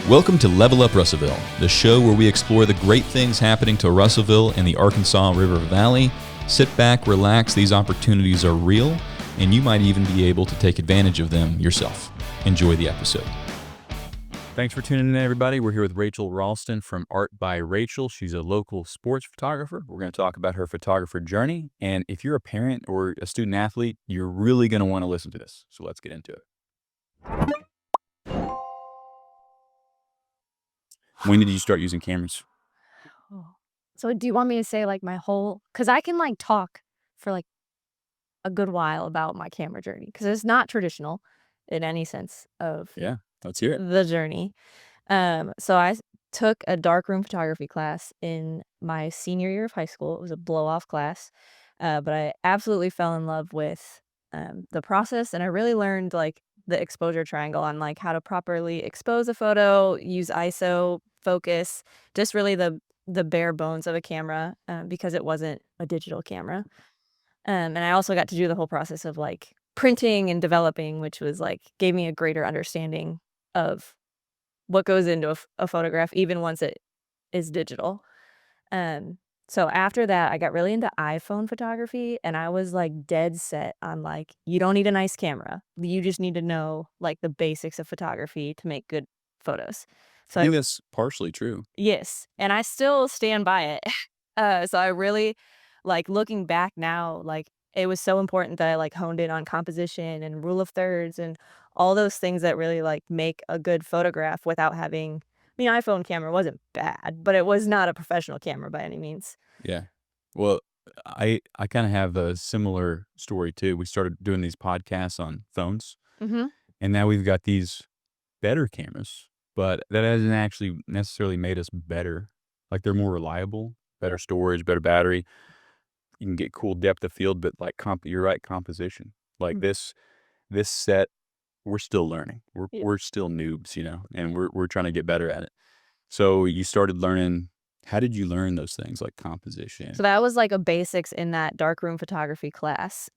Welcome to Level Up Russellville, the show where we explore the great things happening to Russellville and the Arkansas River Valley. Sit back, relax, these opportunities are real, and you might even be able to take advantage of them yourself. Enjoy the episode. Thanks for tuning in, everybody. We're here with Rachel Ralston from Art by Rachel. She's a local sports photographer. We're going to talk about her photographer journey, and if you're a parent or a student athlete, you're really going to want to listen to this. So let's get into it. When did you start using cameras? So do you want me to say like my whole, because I can like talk for like a good while about my camera journey, because it's not traditional in any sense of Yeah, let's hear it. the journey. So I took a darkroom photography class in my senior year of high school. It was a blow-off class, but I absolutely fell in love with the process, and I really learned like the exposure triangle on like how to properly expose a photo, use ISO, focus, just really the bare bones of a camera, because it wasn't a digital camera. And I also got to do the whole process of like printing and developing, which was like gave me a greater understanding of what goes into a photograph, even once it is digital. So after that, I got really into iPhone photography, and I was like dead set on like, you don't need a nice camera. You just need to know like the basics of photography to make good photos. I think that's partially true. Yes, and I still stand by it. So I really like looking back now, like it was so important that I like honed in on composition and rule of thirds and all those things that really like make a good photograph without having. I mean, iPhone camera wasn't bad, but it was not a professional camera by any means. Yeah. Well, I kind of have a similar story too. We started doing these podcasts on phones, Mm-hmm. and now we've got these better cameras, but that hasn't actually necessarily made us better. Like they're more reliable, better storage, better battery. You can get cool depth of field, but like you're right, composition. Like this set, we're still learning. Yeah. We're still noobs, and we're trying to get better at it. So you started learning. How did you learn those things like composition? So that was like a basics in that darkroom photography class.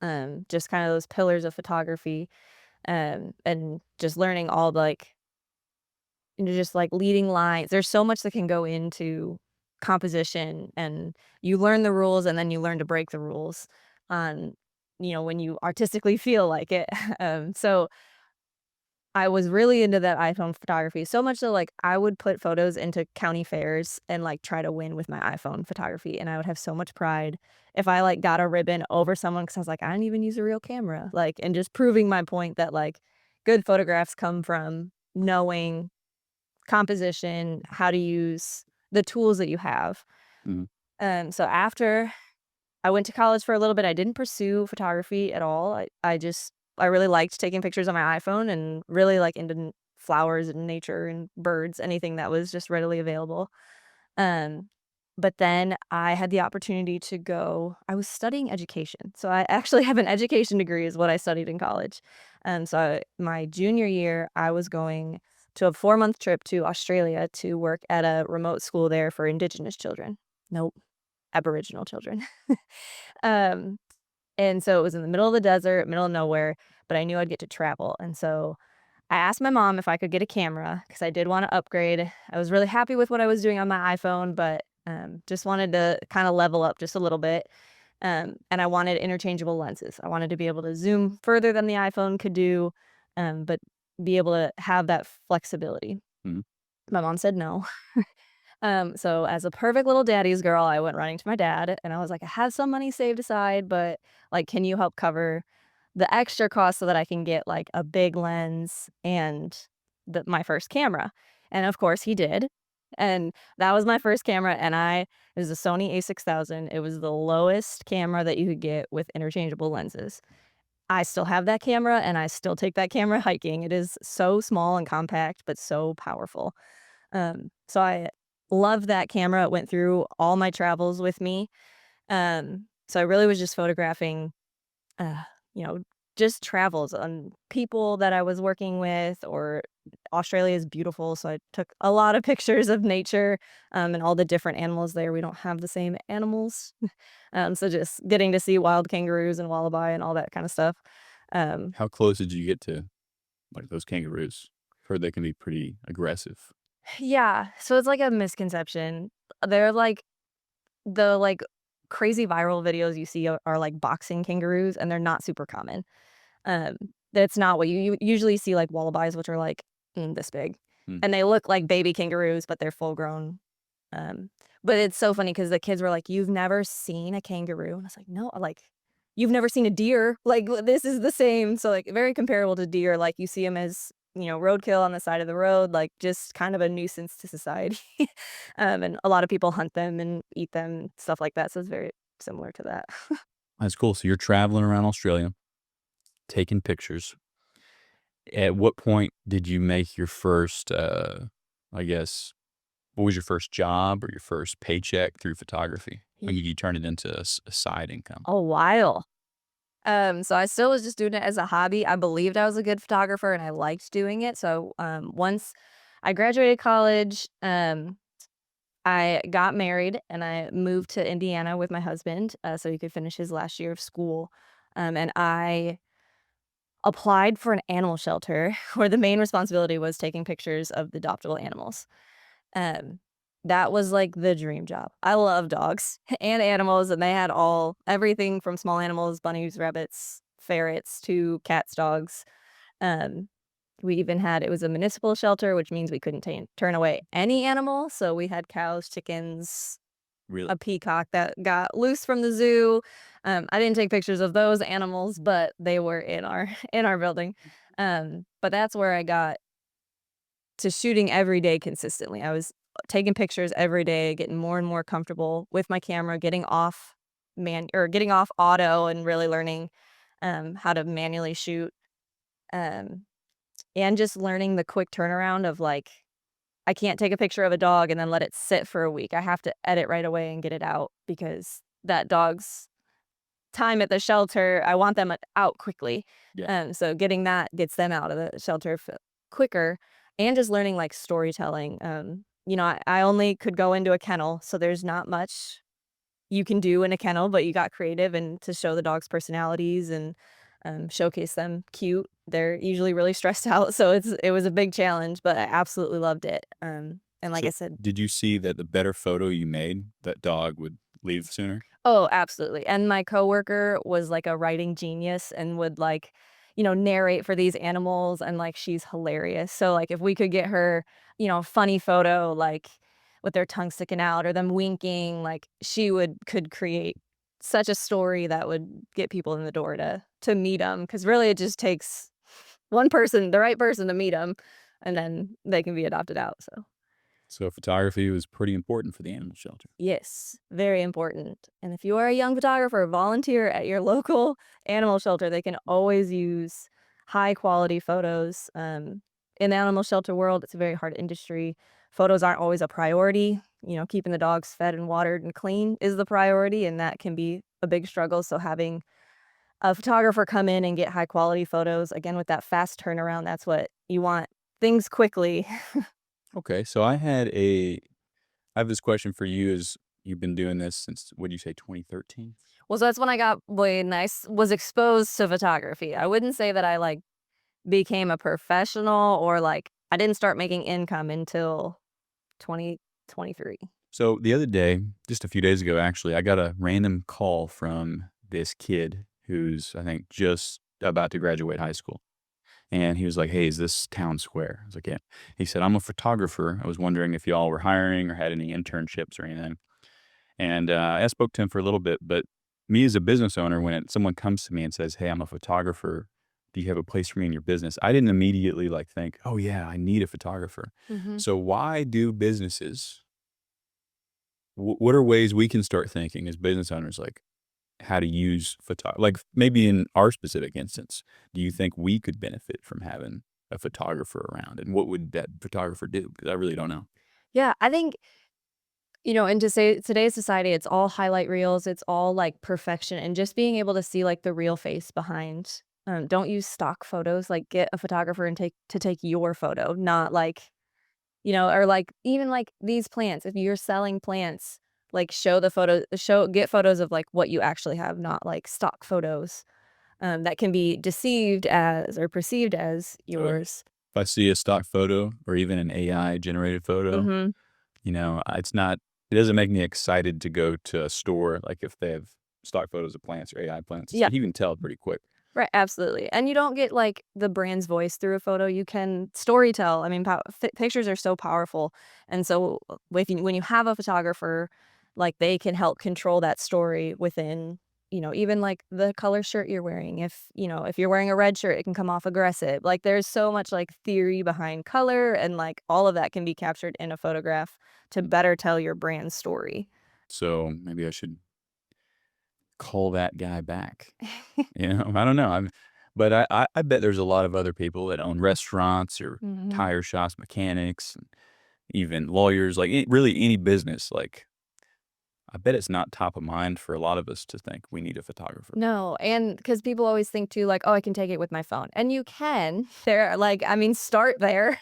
Just kind of those pillars of photography, and just learning all the, like, just like leading lines. There's so much that can go into composition, and you learn the rules and then you learn to break the rules on, when you artistically feel like it. So I was really into that iPhone photography, so much so like I would put photos into county fairs and like try to win with my iPhone photography, and I would have so much pride if I like got a ribbon over someone because I was like, I didn't even use a real camera, like, and just proving my point that like good photographs come from knowing composition, how to use the tools that you have. Mhm. So after I went to college for a little bit, I didn't pursue photography at all. I really liked taking pictures on my iPhone and really like into flowers and nature and birds, anything that was just readily available. Um, but then I had the opportunity to go. I was studying education, so I actually have an education degree, is what I studied in college. My junior year, I was going to a 4-month trip to Australia to work at a remote school there for Indigenous children. Nope, Aboriginal children. Um, and so it was in the middle of the desert, middle of nowhere, but I knew I'd get to travel. And so I asked my mom if I could get a camera because I did want to upgrade. I was really happy with what I was doing on my iPhone, but just wanted to kind of level up just a little bit. And I wanted interchangeable lenses. I wanted to be able to zoom further than the iPhone could do, but be able to have that flexibility. Mhm. My mom said no. So as a perfect little daddy's girl, I went running to my dad and I was like, I have some money saved aside, but like, can you help cover the extra cost so that I can get like a big lens and my first camera? And of course he did. And that was my first camera. It was a Sony A6000. It was the lowest camera that you could get with interchangeable lenses. I still have that camera and I still take that camera hiking. It is so small and compact, but so powerful. So I love that camera. It went through all my travels with me. So I really was just photographing, uh, you know, just travels on people that I was working with, or Australia is beautiful. So I took a lot of pictures of nature, and all the different animals there. We don't have the same animals. So just getting to see wild kangaroos and wallaby and all that kind of stuff. How close did you get to like those kangaroos? Heard they can be pretty aggressive. Yeah, so it's like a misconception. They're like the, like, crazy viral videos you see are, like, boxing kangaroos, and they're not super common. Um, that's not what you usually see, like, wallabies, which are, like, this big, Hmm. and they look like baby kangaroos, but they're full grown. Um, but it's so funny because the kids were like, "You've never seen a kangaroo?" And I was like, "No," like, "You've never seen a deer?" Like, this is the same, so, like, very comparable to deer, like, you see them as, roadkill on the side of the road, like, just kind of a nuisance to society. And a lot of people hunt them and eat them, stuff like that, so it's very similar to that. That's cool. So you're traveling around Australia, taking pictures. At what point did you make your first, I guess, what was your first job or your first paycheck through photography? When did you turn it into a side income? A while. So I still was just doing it as a hobby. I believed I was a good photographer and I liked doing it. So once I graduated college, I got married and I moved to Indiana with my husband so he could finish his last year of school. And I applied for an animal shelter where the main responsibility was taking pictures of the adoptable animals. Um, that was, like, the dream job. I love dogs and animals, and they had everything from small animals, bunnies, rabbits, ferrets, to cats, dogs. Um, we even had it was a municipal shelter, which means we couldn't turn away any animal, so we had cows, chickens, Really? a peacock that got loose from the zoo. I didn't take pictures of those animals, but they were in our in our building. But that's where I got to shooting every day consistently. I was taking pictures every day, getting more and more comfortable with my camera, getting off auto and really learning how to manually shoot. Um, and just learning the quick turnaround of like I can't take a picture of a dog and then let it sit for a week. I have to edit right away and get it out because that dog's time at the shelter, I want them out quickly. Yeah. So getting that gets them out of the shelter quicker and just learning like storytelling. I only could go into a kennel, so there's not much you can do in a kennel, but you got creative and to show the dog's personalities and showcase them cute. They're usually really stressed out, so it was a big challenge, but I absolutely loved it. And like I So said, did you see that the better photo you made, that dog would leave sooner? oh, absolutely, and my coworker was, like, a writing genius and would, like, narrate for these animals, and, like, she's hilarious, so, like, if we could get her, funny photo, like, with their tongue sticking out or them winking, like, she could create such a story that would get people in the door to meet them. Because really it just takes one person, the right person to meet them, and then they can be adopted out, so So photography was pretty important for the animal shelter. yes, very important. And if you are a young photographer, volunteer at your local animal shelter. They can always use high quality photos. In the animal shelter world, it's a very hard industry. Photos aren't always a priority. Keeping the dogs fed and watered and clean is the priority, and that can be a big struggle. So having a photographer come in and get high quality photos, again, with that fast turnaround, that's what you want. Things quickly. Okay, so I have this question for you as you've been doing this since, what do you say, 2013? Well, so that's when I got when was exposed to photography. I wouldn't say that I, like, became a professional or, like, I didn't start making income until 2023. So the other day, just a few days ago, actually, I got a random call from this kid who's, I think, just about to graduate high school. And he was like, "Hey, is this town square?" I was like, "Yeah." He said, "I'm a photographer. I was wondering if y'all were hiring or had any internships or anything." And I spoke to him for a little bit, but me as a business owner, when someone comes to me and says, "Hey, I'm a photographer. Do you have a place for me in your business?" I didn't immediately like think, "Oh yeah, I need a photographer." Mhm. So why do businesses? What are ways we can start thinking as business owners, like how to use like maybe in our specific instance, do you think we could benefit from having a photographer around, and what would that photographer do? Because I really don't know. Yeah, I think, in to say today's society, it's all highlight reels, it's all, like, perfection, and just being able to see, like, the real face behind. Don't use stock photos, like, get a photographer and take your photo, not, like, or, like, even, like, these plants, if you're selling plants, like, get photos of, like, what you actually have, not, like, stock photos, that can be deceived as or perceived as Oh, yeah. yours. if I see a stock photo or even an AI generated photo, Mhm. it's not, it doesn't make me excited to go to a store. Like if they have stock photos of plants or AI plants, Yeah. you can tell pretty quick. Right, absolutely, and you don't get, like, the brand's voice through a photo, you can story tell. I mean, pictures are so powerful, and so, when you have a photographer, like, they can help control that story within, even, like, the color shirt you're wearing. If you're wearing a red shirt, it can come off aggressive. Like, there's so much, like, theory behind color, and, like, all of that can be captured in a photograph to better tell your brand story. So maybe I should call that guy back. I don't know. But I bet there's a lot of other people that own restaurants or Mhm. tire shops, mechanics, and even lawyers, like really any business. Like I bet it's not top of mind for a lot of us to think we need a photographer. No, and because people always think too, like, "Oh, I can take it with my phone," and you can. Start there.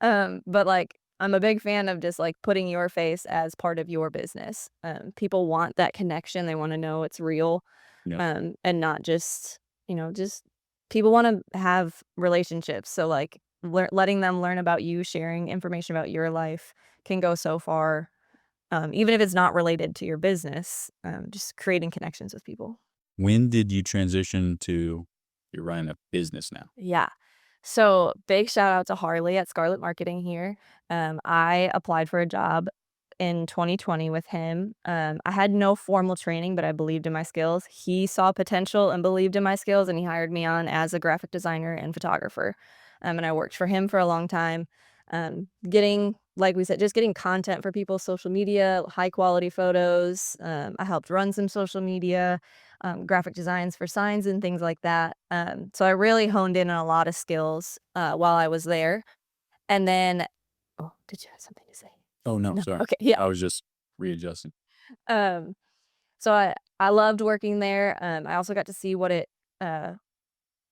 But, like, I'm a big fan of just, like, putting your face as part of your business. People want that connection, they wanna know it's real, Yep. and not just people wanna have relationships, so, like, letting them learn about you, sharing information about your life can go so far, even if it's not related to your business, just creating connections with people. When did you transition to you're running a business now? Yeah. So, big shout out to Harley at Scarlet Marketing here. I applied for a job in 2020 with him. I had no formal training, but I believed in my skills. He saw potential and believed in my skills, and he hired me on as a graphic designer and photographer. And I worked for him for a long time, getting, like we said, just getting content for people's social media, high quality photos. I helped run some social media, graphic designs for signs and things like that. So I really honed in on a lot of skills while I was there. And then, oh, did you have something to say? Oh no, No. sorry. Okay. Yeah. I was just readjusting. Um, so I loved working there. I also got to see what uh,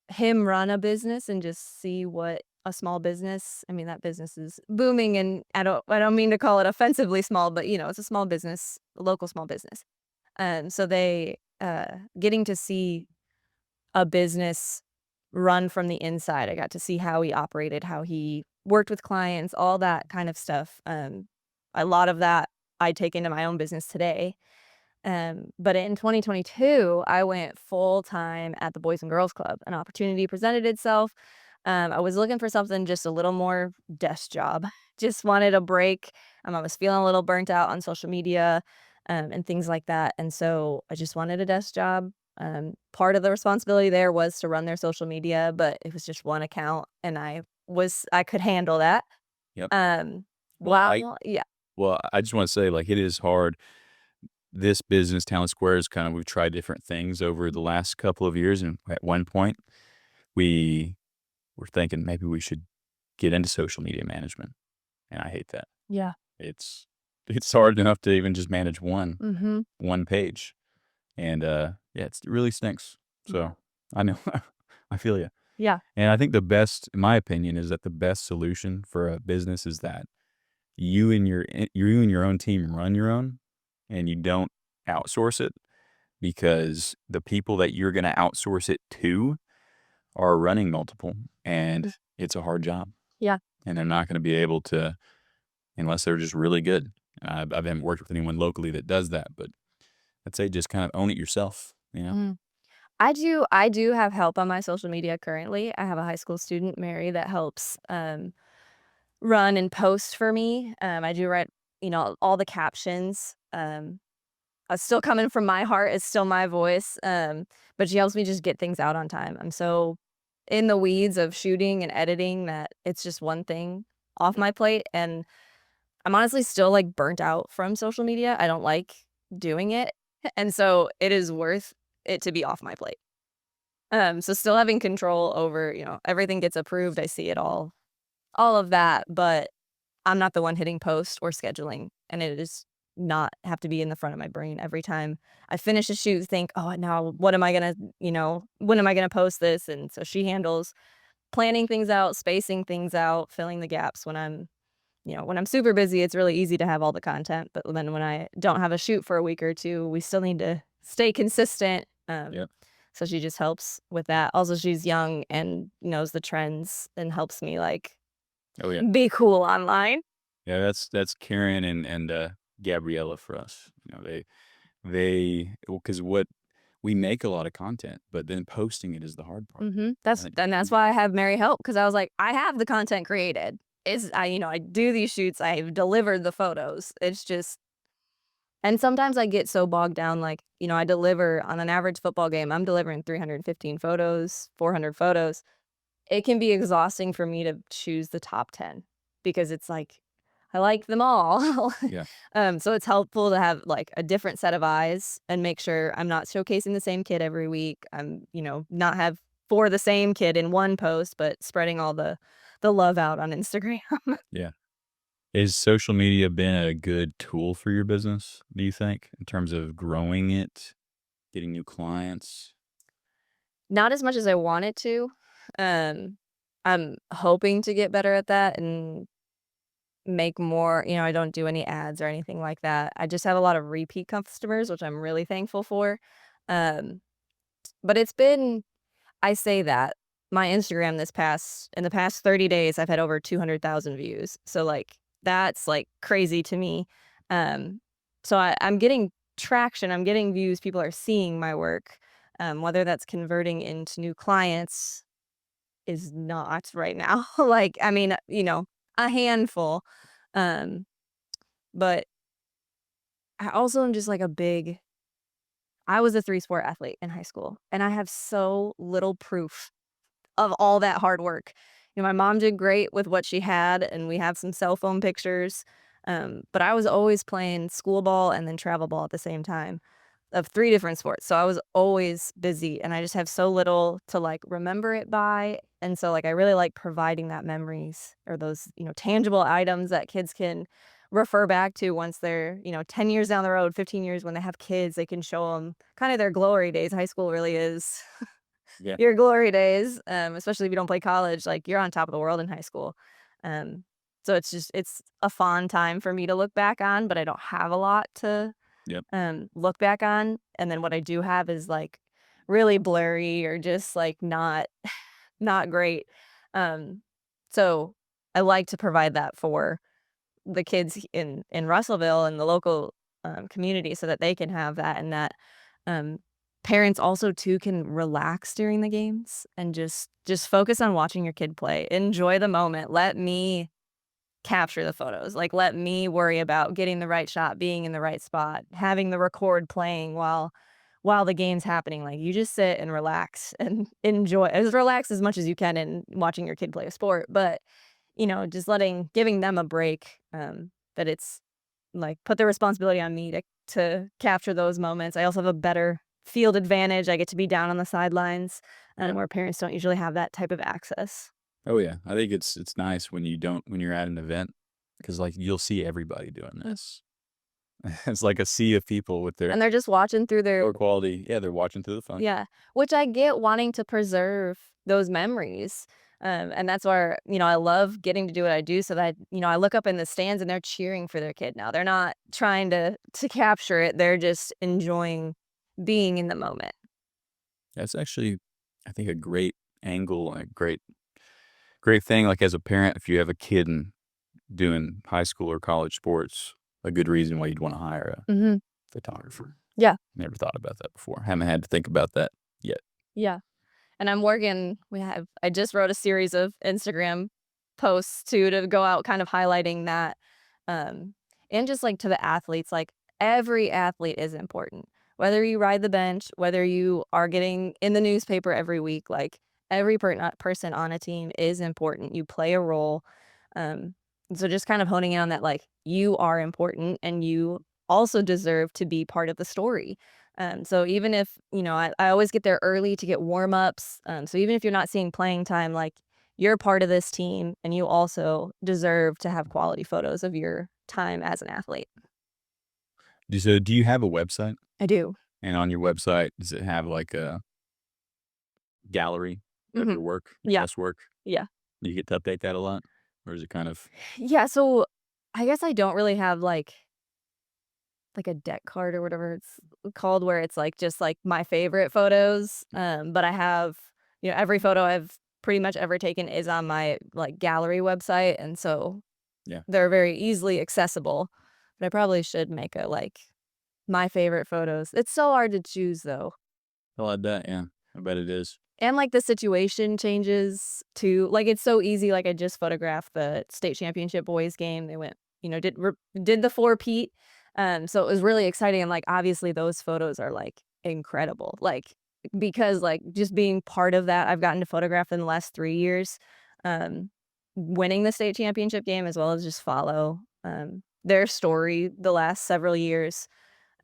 him run a business and just see what a small business. I mean, that business is booming, and I don't mean to call it offensively small, but it's a small business, a local small business. So they getting to see a business run from the inside. I got to see how he operated, how he worked with clients, all that kind of stuff. A lot of that I take into my own business today. But in 2022, I went full time at the Boys and Girls Club. An opportunity presented itself. I was looking for something just a little more desk job. Just wanted a break. I was feeling a little burnt out on social media, and things like that. And so I just wanted a desk job. Part of the responsibility there was to run their social media, but it was just one account, and I could handle that. Yep. Um, Well, I yeah. well, I just want to say, like, it is hard. This business, Town Square, is kind of we've tried different things over the last couple of years, and at one point, we were thinking maybe we should get into social media management, and I hate that. Yeah. It's it's hard enough to even just manage Mhm. one page, and, yeah, it really stinks. Yeah. So, I know. I feel you. Yeah. And I think the best in my opinion, is that the best solution for a business is that you and your own team run your own, and you don't outsource it, because the people that you're gonna outsource it to are running multiple, and it's a hard job, Yeah. and they're not gonna be able to unless they're just really good. I haven't worked with anyone locally that does that, but I'd say just kind of own it yourself. Mm. I do have help on my social media currently. I have a high school student, Mary, that helps, run and post for me. I do write, all the captions. Still coming from my heart, it's still my voice, but she helps me just get things out on time. I'm so in the weeds of shooting and editing that it's just one thing off my plate, and I'm honestly still, like, burnt out from social media. I don't like doing it, and so it is worth it to be off my plate. So still having control over, everything gets approved, I see it all of that, but I'm not the one hitting post or scheduling, and it is not have to be in the front of my brain every time I finish a shoot, think, "Oh, now what am I gonna when am I gonna post this?" And so she handles planning things out, spacing things out, filling the gaps when I'm super busy, it's really easy to have all the content, but then when I don't have a shoot for a week or 2, we still need to stay consistent. Yep. So she just helps with that. Also, she's young and knows the trends and helps me, like, Oh, yeah. be cool online. Yeah, that's Karen and Gabriella for us. They well, 'cause what we make a lot of content, but then posting it is the hard part. I think That's why I have Mary help, because I was like, "I have the content created. I do these shoots, I've delivered the photos." It's just and sometimes I get so bogged down, like, I deliver on an average football game, I'm delivering 315 photos, 400 photos. It can be exhausting for me to choose the top 10 because it's like, I like them all. Yeah. So it's helpful to have, like, a different set of eyes and make sure I'm not showcasing the same kid every week. Not have for the same kid in one post, but spreading all the love out on Instagram. Yeah. Has social media been a good tool for your business, do you think, in terms of growing it, getting new clients? Not as much as I wanted to. Um, I'm hoping to get better at that and make more. I don't do any ads or anything like that. I just have a lot of repeat customers, which I'm really thankful for. Um, but it's been I say that. My Instagram in the past 30 days, I've had over 200,000 views. So, like, that's, like, crazy to me. Um, so I'm getting traction, I'm getting views, people are seeing my work. Whether that's converting into new clients is not right now. Like, I mean, a handful. Um, but I also am just, like, I was a three-sport athlete in high school, and I have so little proof of all that hard work. My mom did great with what she had, and we have some cell phone pictures, but I was always playing school ball and then travel ball at the same time of 3 different sports, so I was always busy, and I just have so little to, like, remember it by, and so, like, I really like providing that memories or those, tangible items that kids can refer back to once they're, 10 years down the road, 15 years when they have kids, they can show them kinda their glory days. High school really is Yeah. your glory days, especially if you don't play college, like, you're on top of the world in high school. Um, so it's a fun time for me to look back on, but I don't have a lot to, Yep. look back on, and then what I do have is, like, really blurry or just, like, not great. Um, so I like to provide that for the kids in Russellville and the local, community so that they can have that and that, um, parents also too can relax during the games and just focus on watching your kid play. Enjoy the moment. Let me capture the photos. Like, let me worry about getting the right shot, being in the right spot, having the record playing while the game's happening. Like, you just sit and relax and enjoy as relax as much as you can in watching your kid play a sport, but just giving them a break, that it's, like, put the responsibility on me to capture those moments. I also have a better field advantage. I get to be down on the sidelines, where parents don't usually have that type of access. Oh, yeah. I think it's nice when you're at an event because, like, you'll see everybody doing this. It's like a sea of people with their And they're just watching through their low quality yeah, they're watching through the phone. Yeah, which I get wanting to preserve those memories, and that's where, I love getting to do what I do so that, I look up in the stands and they're cheering for their kid now. They're not trying to capture it, they're just enjoying being in the moment. That's actually, I think, a great angle and a great thing, like, as a parent, if you have a kid and doing high school or college sports, a good reason why you'd wanna hire a Mhm. photographer. Yeah, Never thought about that before. Haven't had to think about that yet. yeah. And I just wrote a series of Instagram posts too to go out kind of highlighting that, and just, like, to the athletes, like, every athlete is important. Whether you ride the bench, whether you are getting in the newspaper every week, like, every person on a team is important. You play a role, um, so just kind of honing in on that, like, you are important and you also deserve to be part of the story. So even if, I always get there early to get warm-ups, so even if you're not seeing playing time, like, you're part of this team and you also deserve to have quality photos of your time as an athlete. Do you have a website? I do. And on your website, does it have, like, a gallery of Mhm. your work, your Yeah, best work? yeah. Do you get to update that a lot? Or is it kind of Yeah, so I guess I don't really have, like, like a deck card or whatever it's called, where it's like just like my favorite photos. But I have, every photo I've pretty much ever taken is on my like gallery website, and so Yeah. they're very easily accessible. But I probably should make a like my favorite photos. It's so hard to choose though. I bet. Yeah. I bet it is. And, like, the situation changes too. Like, it's so easy, like, I just photographed the state championship boys game. They went, did the four-peat, so it was really exciting, and, like, obviously, those photos are, like, incredible, like, because, like, just being part of that, I've gotten to photograph in the last 3 years, um, winning the state championship game as well as just follow, their story the last several years.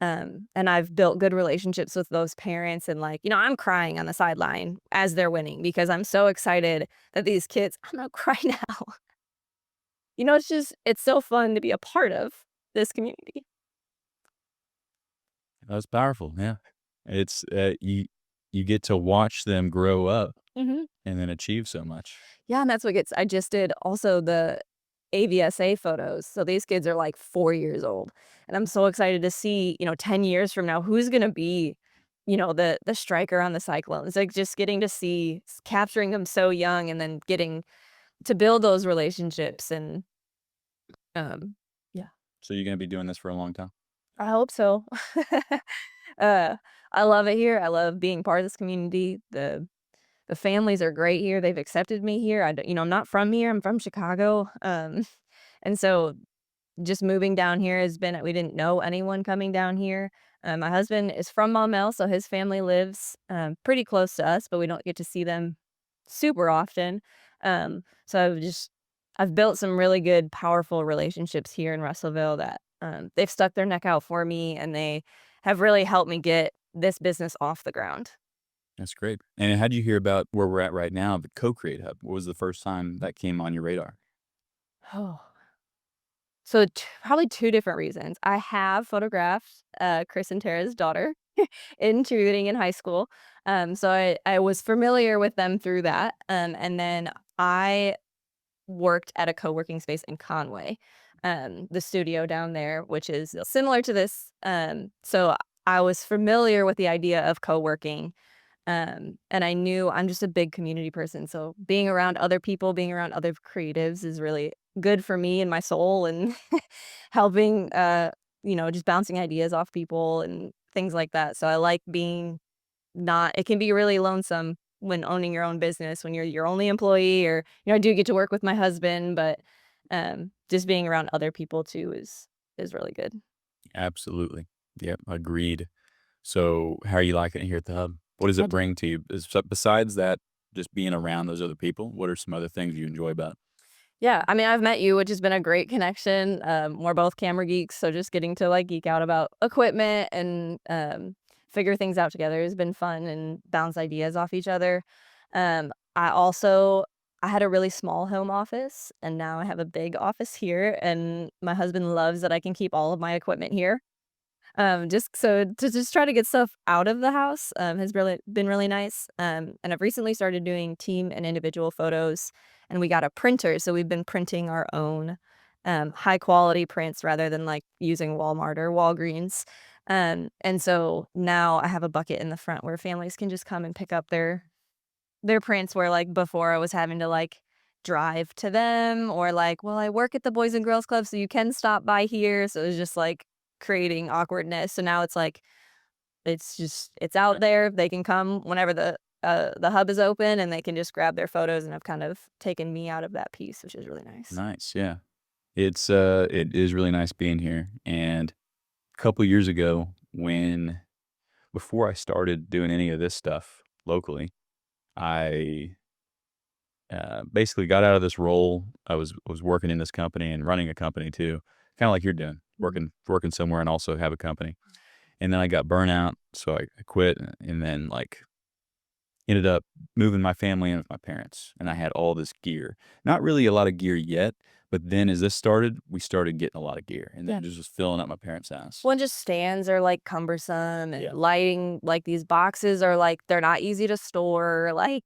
And I've built good relationships with those parents and like, I'm crying on the sideline as they're winning because I'm so excited that these kids, I'm gonna cry now. It's so fun to be a part of this community. That's powerful. Yeah. It's you get to watch them grow up Mhm. and then achieve so much. Yeah, and that's what gets I just did also the AVSA photos. So these kids are like 4 years old. And I'm so excited to see, 10 years from now, who's gonna be, the striker on the Cyclones. Like just getting to see capturing them so young and then getting to build those relationships and yeah, So you're gonna be doing this for a long time? I hope so. uh I love it here. I love being part of this community. The families are great here. They've accepted me here. I'm not from here. I'm from Chicago. And so just moving down here has been we didn't know anyone coming down here. My husband is from Maumelle, so his family lives pretty close to us, but we don't get to see them super often. So I've built some really good, powerful relationships here in Russellville that they've stuck their neck out for me, and they have really helped me get this business off the ground. That's great. And how do you hear about where we're at right now, the Co-Create Hub? What was the first time that came on your radar? Oh. So probably two different reasons. I have photographed Chris and Tara's daughter in cheerleading in high school. So I was familiar with them through that. And then I worked at a co-working space in Conway, the studio down there, which is similar to this. So I was familiar with the idea of co-working. And I knew I'm just a big community person. So being around other people, being around other creatives is really good for me and my soul and helping, just bouncing ideas off people and things like that. So I like being not, it can be really lonesome when owning your own business, when you're your only employee or, I do get to work with my husband, but just being around other people too is really good. Absolutely. Yep, agreed. So how are you liking it here at the Hub? What does I it bring to you? Besides that, just being around those other people, what are some other things you enjoy about it? Yeah, I mean, I've met you, which has been a great connection. We're both camera geeks, so just getting to like geek out about equipment and figure things out together has been fun and bounce ideas off each other. I also I had a really small home office, and now I have a big office here, and my husband loves that I can keep all of my equipment here. Just so to just try to get stuff out of the house, has really been really nice. And I've recently started doing team and individual photos, and we got a printer, so we've been printing our own, high quality prints rather than like using Walmart or Walgreens. And so now I have a bucket in the front where families can just come and pick up their prints where, like, before I was having to, like, drive to them or, like, "Well, I work at the Boys and Girls Club, so you can stop by here." So it was just, like, creating awkwardness. So now it's, like, it's out there. They can come whenever the hub is open, and they can just grab their photos, and I've kind of taken me out of that piece, which is really nice. Nice, yeah. It is really nice being here. And a couple years ago, before I started doing any of this stuff locally, I basically got out of this role. I was working in this company and running a company too, kind of like you're doing, Mhm. working somewhere and also have a company. And then I got burnout, so I quit, and then like ended up moving my family in with my parents, and I had all this gear. Not really a lot of gear yet, but then as this started, we started getting a lot of gear, and then Yeah. it just was filling up my parents' house. Well, and just stands are, like, cumbersome, and Yeah. lighting like, these boxes are, like, they're not easy to store, like.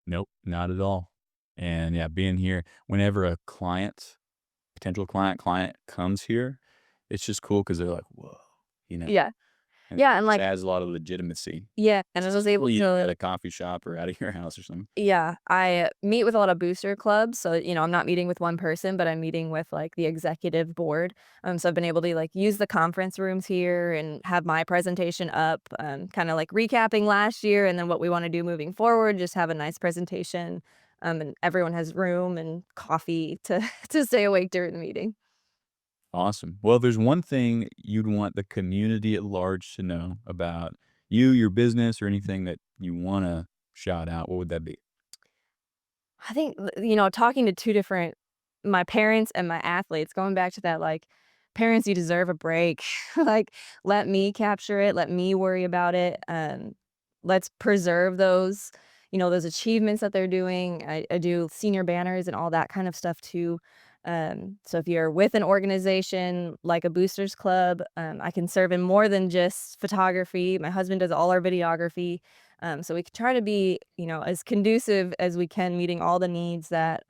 Nope, not at all. And yeah, being here, whenever a potential client comes here, it's just cool because they're like, whoa, Yeah. and Yeah, and, it like adds a lot of legitimacy. yeah, and I was able Well, you at to a coffee shop or out of your house or something. yeah, I meet with a lot of booster clubs, so, I'm not meeting with one person, but I'm meeting with, like, the executive board, so I've been able to, like, use the conference rooms here and have my presentation up, kinda, like, recapping last year and then what we wanna do moving forward, just have a nice presentation, and everyone has room and coffee to to stay awake during the meeting. Awesome. Well, there's one thing you'd want the community at large to know about you, your business, or anything that you want to shout out. What would that be? I think, talking to 2 different my parents and my athletes, going back to that, like, "Parents, you deserve a break." Like, let me capture it, let me worry about it, let's preserve those achievements that they're doing. I do senior banners and all that kind of stuff too. So if you're with an organization like a boosters club, I can serve in more than just photography. My husband does all our videography. So we can try to be, as conducive as we can, meeting all the needs that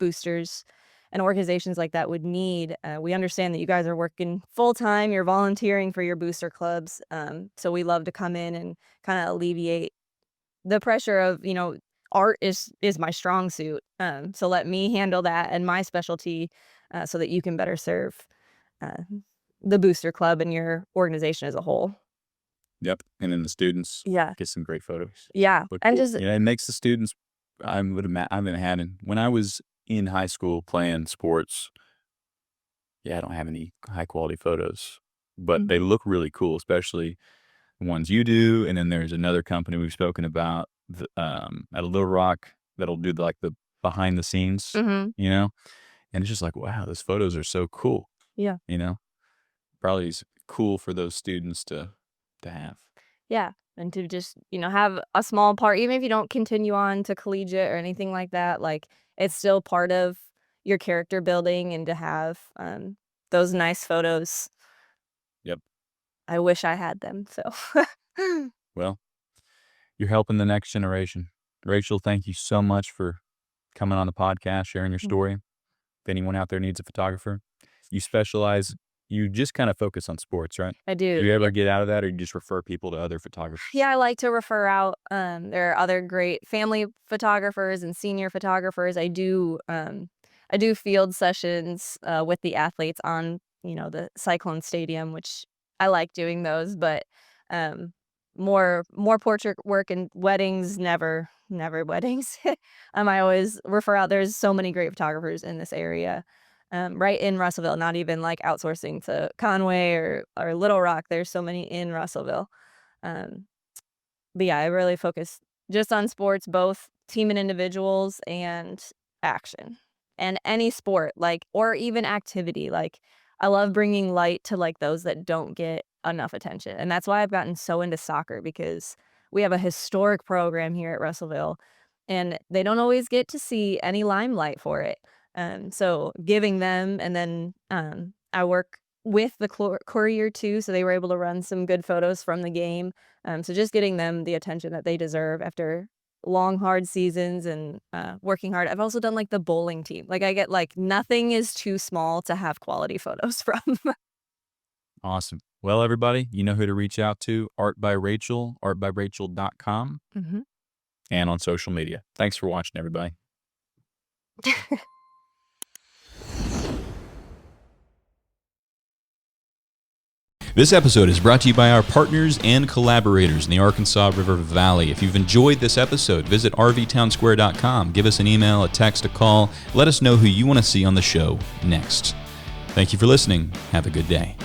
boosters and organizations like that would need. We understand that you guys are working full time, you're volunteering for your booster clubs. So we love to come in and kind of alleviate the pressure of, art is my strong suit. So let me handle that and my specialty so that you can better serve uh, the booster club and your organization as a whole. Yep. And then the students Yeah. get some great photos. Yeah. Look And cool. just, It makes the students, I've been having, when I was in high school playing sports, I don't have any high quality photos, but they Mhm. look really cool, especially the ones you do. And then there's another company we've spoken about at a Little Rock that'll do the behind the scenes, Mhm. you know? And it's just like, wow, those photos are so cool, Yeah. you know? Probably is cool for those students to have. Yeah. And to just, have a small part, even if you don't continue on to collegiate or anything like that, like it's still part of your character building and to have those nice photos. Yep. I wish I had them. So Well, you're helping the next generation. Rachel, thank you so much for coming on the podcast, sharing your story. If anyone out there needs a photographer, you specialize, you just kind of focus on sports, right? I Do do. you ever get out of that, or you just refer people to other photographers? Yeah, I like to refer out. There are other great family photographers and senior photographers. I do field sessions with the athletes on, the Cyclone Stadium, which I like doing those, but um, more portrait work and weddings, never weddings. I always refer out. There's so many great photographers in this area. Right in Russellville, not even like outsourcing to Conway or Little Rock. There's so many in Russellville. Um, but yeah, I really focus just on sports, both team and individuals and action. And any sport, like, or even activity. Like, I love bringing light to like those that don't get enough attention. And that's why I've gotten so into soccer because we have a historic program here at Russellville and they don't always get to see any limelight for it. So giving them, and then I work with the courier too, so they were able to run some good photos from the game. So just getting them the attention that they deserve after long, hard seasons and working hard. I've also done like the bowling team. Like I get like nothing is too small to have quality photos from. Awesome. Well, everybody, you know who to reach out to. Art by Rachel, artbyrachel.com, hmm and on social media. Thanks for watching, everybody. This episode is brought to you by our partners and collaborators in the Arkansas River Valley. If you've enjoyed this episode, visit rvtownsquare.com. Give us an email, a text, a call. Let us know who you want to see on the show next. Thank you for listening. Have a good day.